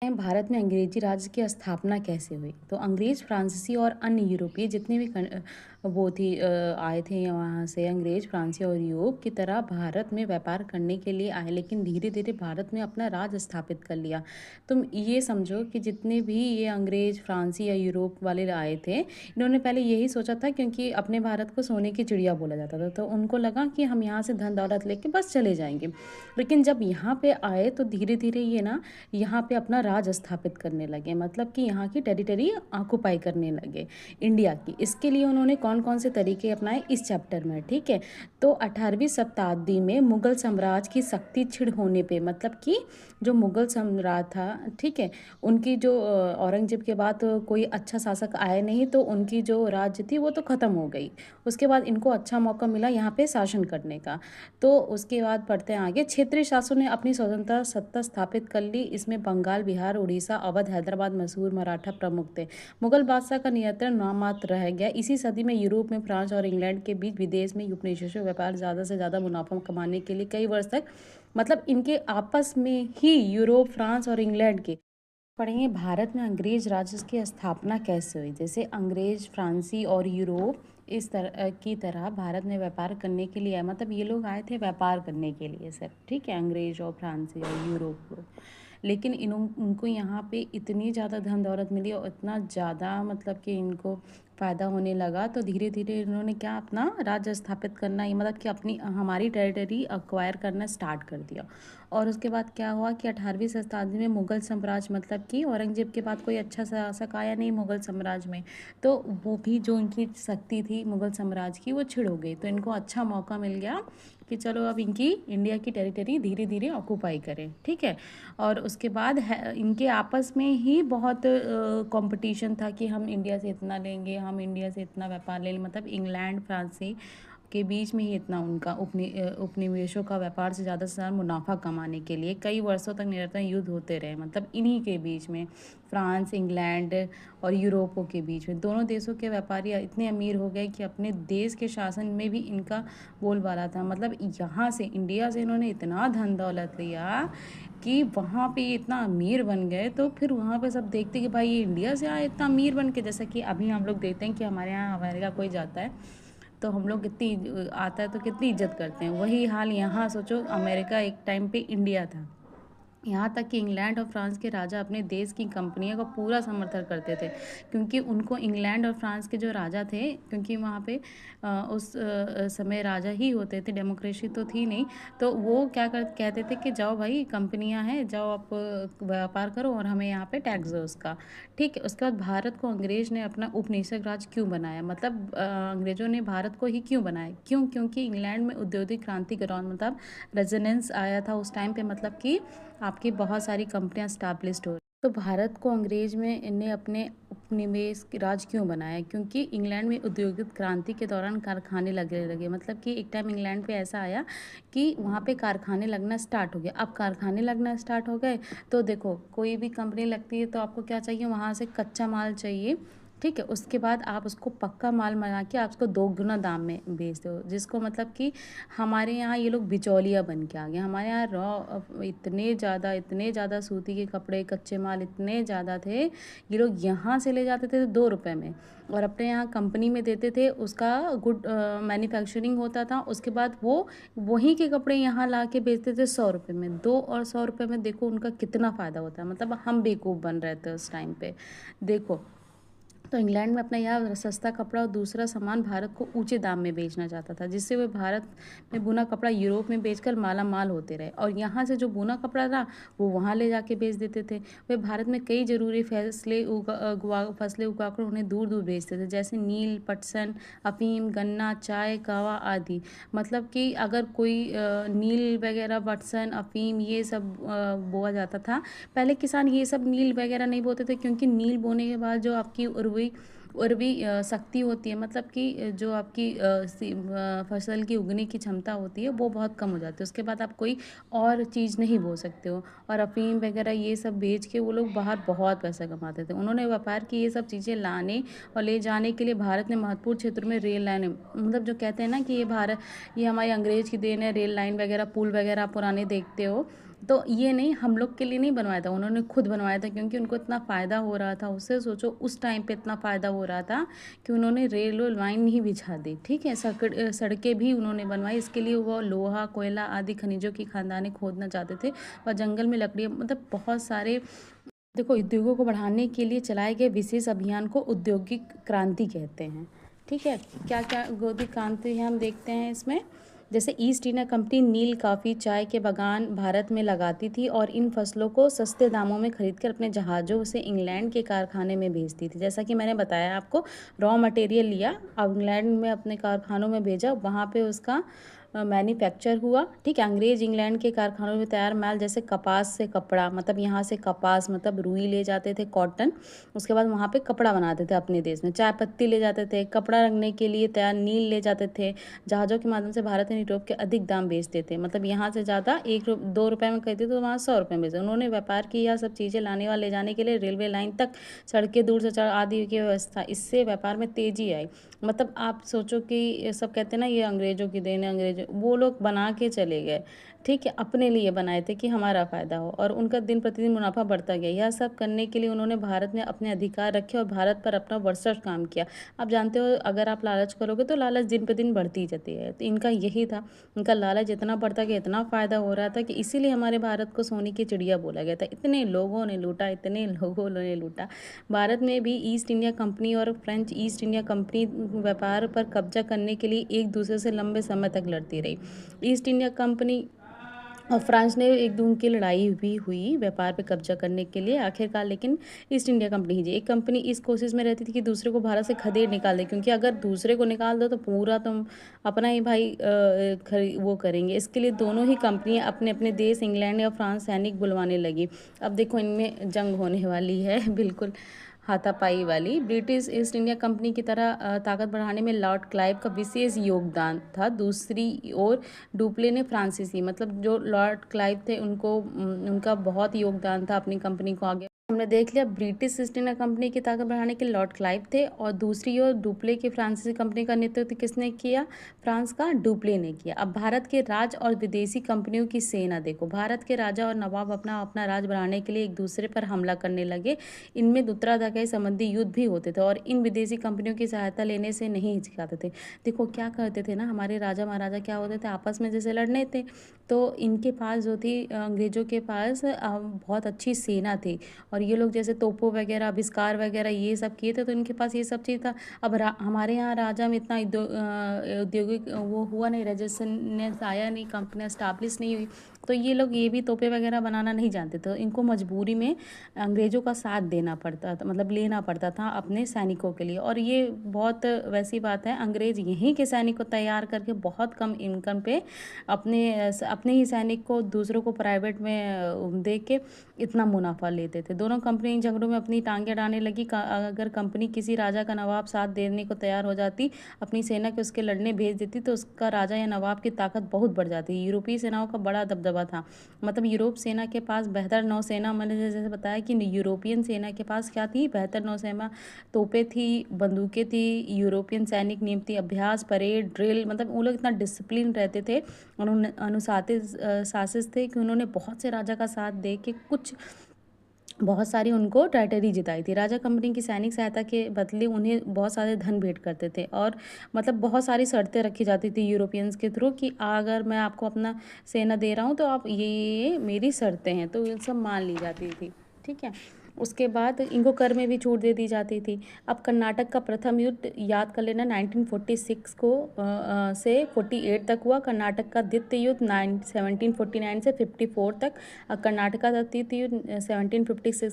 भारत में अंग्रेजी राज्य की स्थापना कैसे हुई? तो अंग्रेज, फ्रांसीसी और अन्य यूरोपीय जितने भी आए थे वहाँ से अंग्रेज, फ्रांसीसी और यूरोप की तरह भारत में व्यापार करने के लिए आए, लेकिन धीरे-धीरे भारत में अपना राज स्थापित कर लिया। तुम ये समझो कि जितने भी ये अंग्रेज, फ्रांसी या यूरोप वाले आए थे, इन्होंने पहले यही सोचा था क्योंकि अपने भारत को सोने की चिड़िया बोला जाता था, तो उनको लगा कि हम यहाँ से धन-दौलत लेके बस चले जाएँगे। लेकिन जब यहाँ पे आए तो धीरे-धीरे ये ना यहाँ पे अपना राज स्थापित करने लगे, मतलब कि यहाँ की टेरिटरी ऑक्युपाई करने लगे इंडिया की। इसके लिए उन्होंने कौन-कौन से तरीके अपनाए इस चैप्टर में, ठीक है? तो 18वीं शताब्दी में मुगल साम्राज्य की शक्ति क्षीण होने पे, मतलब कि जो मुगल साम्राज्य था, ठीक है? उनकी जो औरंगज़ेब के बाद कोई अच्छा शासक आया नहीं, तो उनकी जो राज्य थी वो तो ख़त्म हो गई। उसके बाद इनको अच्छा मौका मिला यहाँ पे शासन करने का। तो उसके बाद बढ़ते हैं आगे। क्षेत्रीय शासकों ने अपनी स्वतंत्र सत्ता स्थापित कर ली। इसमें बंगाल, बिहार, उड़ीसा, अवध, हैदराबाद, मैसूर, मराठा प्रमुख थे। मुगल बादशाह का नियंत्रण नामात्र रह गया। इसी सदी में यूरोप में फ्रांस और इंग्लैंड के बीच विदेश में उपनिवेशों व्यापार ज़्यादा से ज़्यादा मुनाफा कमाने के लिए कई वर्ष तक, मतलब इनके आपस में ही यूरोप, फ्रांस और इंग्लैंड के पढ़ेंगे। भारत में अंग्रेज राज की स्थापना कैसे हुई? जैसे अंग्रेज, फ्रांसी और यूरोप इस तरह की तरह भारत में व्यापार करने के लिए आए, मतलब ये लोग आए थे व्यापार करने के लिए सिर्फ, ठीक है? अंग्रेज और फ्रांसी और यूरोप लोग। लेकिन उनको यहाँ पे इतनी ज़्यादा धन दौलत मिली और इतना ज़्यादा, मतलब कि इनको फ़ायदा होने लगा, तो धीरे धीरे इन्होंने क्या अपना राज्य स्थापित करना, ये मतलब कि अपनी हमारी टेरिटरी अक्वायर करना स्टार्ट कर दिया। और उसके बाद क्या हुआ कि 18वीं शताब्दी में मुगल साम्राज्य, मतलब कि औरंगज़ेब के बाद कोई अच्छा शासक आया नहीं मुगल साम्राज्य में, तो वो भी जो इनकी शक्ति थी मुगल साम्राज्य की वो छिड़ हो गई। तो इनको अच्छा मौका मिल गया कि चलो अब इनकी इंडिया की टेरिटरी धीरे धीरे ऑक्युपाई करें, ठीक है? और उसके बाद इनके आपस में ही बहुत कंपटीशन था कि हम इंडिया से इतना लेंगे, हम इंडिया से इतना व्यापार ले लें, मतलब इंग्लैंड, फ्रांसी के बीच में ही इतना उनका उपनिवेशों का व्यापार से ज़्यादा मुनाफा कमाने के लिए कई वर्षों तक निरंतर युद्ध होते रहे, मतलब इन्हीं के बीच में फ्रांस, इंग्लैंड और यूरोपों के बीच में दोनों देशों के व्यापारी इतने अमीर हो गए कि अपने देश के शासन में भी इनका बोलबाला था। मतलब यहाँ से इंडिया से इन्होंने इतना धन दौलत लिया कि वहाँ पे ये इतना अमीर बन गए, तो फिर वहाँ पे सब देखते कि भाई ये इंडिया से आए इतना अमीर बन के। जैसा कि अभी हम लोग देखते हैं कि हमारे यहाँ अमेरिका कोई जाता है तो हम लोग कितनी आता है तो कितनी इज्जत करते हैं। वही हाल यहाँ सोचो, अमेरिका एक टाइम पे इंडिया था। यहाँ तक कि इंग्लैंड और फ्रांस के राजा अपने देश की कंपनियों का पूरा समर्थन करते थे, क्योंकि उनको इंग्लैंड और फ्रांस के जो राजा थे, क्योंकि वहाँ पे उस समय राजा ही होते थे, डेमोक्रेसी तो थी नहीं, तो वो क्या कहते थे कि जाओ भाई कंपनियाँ हैं, जाओ आप व्यापार करो और हमें यहाँ पे टैक्स दो उसका, ठीक है? उसके बाद भारत को अंग्रेज ने अपना उपनिवेशक राज क्यों बनाया, मतलब अंग्रेजों ने भारत को ही क्यों बनाया? क्यों? क्योंकि इंग्लैंड में औद्योगिक क्रांति के दौरान, मतलब रेजोनेंस आया था उस टाइम पे, मतलब कि आपकी बहुत सारी कंपनियां स्टैब्लिश्ड हो। तो भारत को अंग्रेज में इन्हें अपने उपनिवेश राज क्यों बनाया? क्योंकि इंग्लैंड में औद्योगिक क्रांति के दौरान कारखाने लगने लगे, मतलब कि एक टाइम इंग्लैंड पे ऐसा आया कि वहाँ पे कारखाने लगना स्टार्ट हो गया। अब कारखाने लगना स्टार्ट हो गए तो देखो, कोई भी कंपनी लगती है तो आपको क्या चाहिए, वहाँ से कच्चा माल चाहिए, ठीक है? उसके बाद आप उसको पक्का माल बना के आप उसको 2 गुना दाम में बेच दो, जिसको मतलब कि हमारे यहाँ ये लोग बिचौलिया बन के आ गए। हमारे यहाँ इतने ज़्यादा सूती के कपड़े, कच्चे माल इतने ज़्यादा थे, ये लोग यहाँ से ले जाते थे 2 रुपए में और अपने यहाँ कंपनी में देते थे। उसका गुड मैन्युफैक्चरिंग होता था, उसके बाद वो वहीं के कपड़े यहाँ ला के बेचते थे 100 रुपये में। 2 और 100 रुपये में देखो उनका कितना फ़ायदा होता है, मतलब हम बेवकूफ़ बन रहे थे उस टाइम पे। देखो, तो इंग्लैंड में अपना यह सस्ता कपड़ा और दूसरा सामान भारत को ऊंचे दाम में बेचना चाहता था, जिससे वे भारत में बुना कपड़ा यूरोप में बेचकर माला माल होते रहे और यहाँ से जो बुना कपड़ा था वो वहाँ ले जाके बेच देते थे। वे भारत में कई जरूरी फसलें उगाकर उन्हें दूर दूर बेचते थे, जैसे नील, पटसन, अफीम, गन्ना, चाय, कहवा आदि। मतलब कि अगर कोई नील वगैरह, पटसन, अफीम ये सब बोआ जाता था। पहले किसान ये सब नील वगैरह नहीं बोते थे, क्योंकि नील बोने के बाद जो आपकी उर्वी शक्ति होती है, मतलब कि जो आपकी फसल की उगने की क्षमता होती है वो बहुत कम हो जाती है। उसके बाद आप कोई और चीज़ नहीं बो सकते हो। और अफीम वगैरह ये सब बेच के वो लोग बाहर बहुत पैसा कमाते थे। उन्होंने व्यापार की ये सब चीज़ें लाने और ले जाने के लिए भारत ने महत्वपूर्ण क्षेत्रों में रेल लाइनें, मतलब जो कहते हैं ना कि ये हमारे अंग्रेज की देन है, रेल लाइन वगैरह, पुल वगैरह पुराने देखते हो, तो ये नहीं, हम लोग के लिए नहीं बनवाया था, उन्होंने खुद बनवाया था, क्योंकि उनको इतना फ़ायदा हो रहा था उससे। सोचो उस टाइम पे इतना फ़ायदा हो रहा था कि उन्होंने रेलवे लाइन ही बिछा दी, ठीक है। सड़कें भी उन्होंने बनवाई। इसके लिए वो लोहा, कोयला आदि खनिजों की खदानें खोदना चाहते थे, और जंगल में लकड़ी, मतलब बहुत सारे, देखो, उद्योगों को बढ़ाने के लिए चलाए गए विशेष अभियान को औद्योगिक क्रांति कहते हैं, ठीक है। क्या क्या औद्योगिक क्रांति है हम देखते हैं इसमें। जैसे ईस्ट इंडिया कंपनी नील, कॉफ़ी, चाय के बागान भारत में लगाती थी, और इन फसलों को सस्ते दामों में खरीदकर अपने जहाज़ों से इंग्लैंड के कारखाने में भेजती थी। जैसा कि मैंने बताया आपको, रॉ मटेरियल लिया, इंग्लैंड में अपने कारखानों में भेजा, वहाँ पे उसका मैन्युफैक्चर हुआ, ठीक है। अंग्रेज इंग्लैंड के कारखानों में तैयार माल, जैसे कपास से कपड़ा, मतलब यहाँ से कपास मतलब रुई ले जाते थे, कॉटन, उसके बाद वहाँ पे कपड़ा बनाते थे अपने देश में। चाय पत्ती ले जाते थे, कपड़ा रखने के लिए तैयार नील ले जाते थे, जहाज़ों के माध्यम से भारत एवं यूरोप के अधिक दाम बेचते थे। मतलब यहाँ से ज़्यादा 1-2 रुपये में खरीदते तो वहाँ 100 रुपये में बेचते। उन्होंने व्यापार की यह सब चीज़ें लाने व ले जाने के लिए रेलवे लाइन तक, सड़कें दूर से चढ़ आदि की व्यवस्था, इससे व्यापार में तेजी आई। मतलब आप सोचो कि ये सब कहते हैं ना, ये अंग्रेज़ों की देन है, अंग्रेजों, वो लोग बना के चले गए, ठीक है, अपने लिए बनाए थे कि हमारा फ़ायदा हो, और उनका दिन प्रतिदिन मुनाफा बढ़ता गया। यह सब करने के लिए उन्होंने भारत में अपने अधिकार रखे और भारत पर अपना वर्चस्व काम किया। आप जानते हो, अगर आप लालच करोगे तो लालच दिन पे दिन बढ़ती जाती है, तो इनका यही था। इनका लालच इतना बढ़ता गया, इतना फ़ायदा हो रहा था कि इसीलिए हमारे भारत को सोने की चिड़िया बोला गया था। इतने लोगों ने लूटा, इतने लोगों ने लूटा। भारत में भी ईस्ट इंडिया कंपनी और फ्रेंच ईस्ट इंडिया कंपनी व्यापार पर कब्जा करने के लिए एक दूसरे से लंबे समय तक लड़ती रही। ईस्ट इंडिया कंपनी और फ्रांस ने एक दूसरे की लड़ाई भी हुई व्यापार पे कब्जा करने के लिए, आखिरकार लेकिन ईस्ट इंडिया कंपनी ही जी। एक कंपनी इस कोशिश में रहती थी कि दूसरे को भारत से खदेड़ निकाल दे, क्योंकि अगर दूसरे को निकाल दो तो पूरा तुम अपना ही भाई वो करेंगे। इसके लिए दोनों ही कंपनियां अपने अपने देश इंग्लैंड या फ्रांस सैनिक बुलवाने लगी। अब देखो इनमें जंग होने वाली है बिल्कुल हाथापाई वाली। ब्रिटिश ईस्ट इंडिया कंपनी की तरह ताकत बढ़ाने में लॉर्ड क्लाइव का विशेष योगदान था। दूसरी ओर डुप्ले ने फ्रांसीसी, मतलब जो लॉर्ड क्लाइव थे उनको उनका बहुत योगदान था अपनी कंपनी को आगे। हमने देख लिया ब्रिटिश ईस्ट इंडिया कंपनी की ताकत बढ़ाने के लॉर्ड क्लाइव थे, और दूसरी ओर डुप्ले की फ्रांसीसी कंपनी का नेतृत्व किसने किया? फ्रांस का डुप्ले ने किया। अब भारत के राज और विदेशी कंपनियों की सेना देखो, भारत के राजा और नवाब अपना अपना राज बढ़ाने के लिए एक दूसरे पर हमला करने लगे। इनमें उत्तराधिकारी संबंधी युद्ध भी होते थे, और इन विदेशी कंपनियों की सहायता लेने से नहीं हिचकिचाते थे। देखो क्या करते थे ना, हमारे राजा महाराजा क्या होते थे, आपस में जैसे लड़ने थे, तो इनके पास जो थी अंग्रेज़ों के पास बहुत अच्छी सेना थी, और ये लोग जैसे तोपों वगैरह आविष्कार वगैरह ये सब किए थे, तो इनके पास ये सब चीज़ था। अब हमारे यहाँ राजा में इतना औद्योगिक वो हुआ नहीं, रजिस्ट्रेशन आया नहीं, कंपनी स्टाब्लिश नहीं हुई, तो ये लोग ये भी तोपे वगैरह बनाना नहीं जानते, तो इनको मजबूरी में अंग्रेज़ों का साथ देना पड़ता था, मतलब लेना पड़ता था अपने सैनिकों के लिए। और ये बहुत वैसी बात है, अंग्रेज़ यहीं के सैनिक को तैयार करके बहुत कम इनकम पे अपने ही सैनिक को दूसरों को प्राइवेट में दे के इतना मुनाफा लेते थे। दोनों कंपनी इन झगड़ों में अपनी टांगें अड़ाने लगी। अगर कंपनी किसी राजा का नवाब साथ देने को तैयार हो जाती, अपनी सेना के उसके लड़ने भेज देती, तो उसका राजा या नवाब की ताकत बहुत बढ़ जाती। यूरोपीय सेनाओं का बड़ा दबदबा था, मतलब यूरोप सेना के पास बेहतर नौसेना, मैंने जैसे बताया कि यूरोपियन सेना के पास क्या थी, बेहतर नौसेना, तोपें थी, बंदूकें थी। यूरोपियन सैनिक नियमित अभ्यास, परेड, ड्रिल, मतलब वो लोग इतना डिसिप्लिन रहते थे, अनुशासित शासित थे कि उन्होंने बहुत से राजा का साथ दे के कुछ बहुत सारी उनको टेरिटरी जिताई थी। राजा कंपनी की सैनिक सहायता के बदले उन्हें बहुत सारे धन भेंट करते थे, और मतलब बहुत सारी शर्तें रखी जाती थी यूरोपियंस के थ्रू कि अगर मैं आपको अपना सेना दे रहा हूँ तो आप ये मेरी शर्तें हैं, तो ये सब मान ली जाती थी, ठीक है। उसके बाद इनको कर में भी छूट दे दी जाती थी। अब कर्नाटक का प्रथम युद्ध याद कर लेना, 1946 को से 48 तक हुआ। कर्नाटक का द्वितीय युद्ध 1749 से 54 तक। कर्नाटक का द्वितीय युद्ध 1756